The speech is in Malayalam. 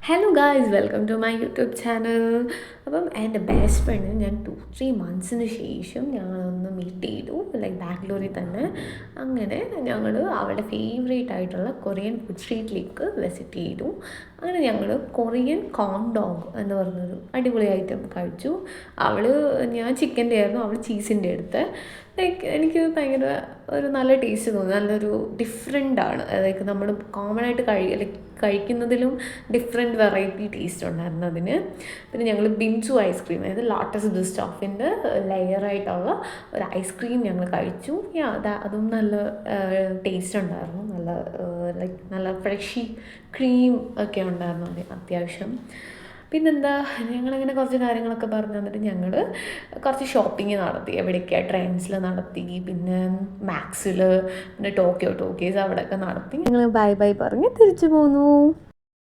Hello guys, welcome to my YouTube channel. അപ്പം എൻ്റെ ബെസ്റ്റ് ഫ്രണ്ടിന് ഞാൻ 2-3 മന്ത്സിന് ശേഷം ഞങ്ങളൊന്ന് മീറ്റ് ചെയ്തു, ലൈക്ക് ബാംഗ്ലൂരിൽ തന്നെ. അങ്ങനെ ഞങ്ങൾ അവളുടെ ഫേവറേറ്റ് ആയിട്ടുള്ള കൊറിയൻ ഫുഡ് സ്ട്രീറ്റിലേക്ക് വിസിറ്റ് ചെയ്തു. അങ്ങനെ ഞങ്ങൾ കൊറിയൻ കോൺ ഡോഗ് എന്ന് പറഞ്ഞൊരു അടിപൊളി ഐറ്റം കഴിച്ചു. ഞാൻ ചിക്കൻ്റെ ആയിരുന്നു, അവൾ ചീസിൻ്റെ എടുത്ത്. ലൈക്ക് എനിക്ക് ഭയങ്കര ഒരു നല്ല ടേസ്റ്റ് തോന്നി, നല്ലൊരു ഡിഫറെൻ്റാണ്. ലൈക്ക് നമ്മൾ കോമൺ ആയിട്ട് കഴിക്കുന്നതിലും ഡിഫറെൻറ്റ് വെറൈറ്റി ടേസ്റ്റ് ഉണ്ടായിരുന്നു അതിന്. പിന്നെ ഞങ്ങൾ ബിൻസു ഐസ്ക്രീം, അതായത് ലോട്ടസ് ബിസ്റ്റോഫിൻ്റെ ലെയറായിട്ടുള്ള ഒരു ഐസ്ക്രീം ഞങ്ങൾ കഴിച്ചു. അതും നല്ല ടേസ്റ്റ് ഉണ്ടായിരുന്നു. ലൈക്ക് നല്ല ഫ്രഷി ക്രീം ഒക്കെ ഉണ്ടായിരുന്നു അതിന് അത്യാവശ്യം. പിന്നെന്താ, ഞങ്ങളിങ്ങനെ കുറച്ച് കാര്യങ്ങളൊക്കെ പറഞ്ഞു തന്നിട്ട് ഞങ്ങൾ കുറച്ച് ഷോപ്പിംഗ് നടത്തി. എവിടെയൊക്കെയാണ് ട്രെൻഡ്സിൽ നടത്തി, പിന്നെ മാക്സിൽ, പിന്നെ ടോക്കിയോസ് അവിടെയൊക്കെ നടത്തി. ഞങ്ങൾ ബൈ ബൈ പറഞ്ഞ് തിരിച്ചു പോന്നു.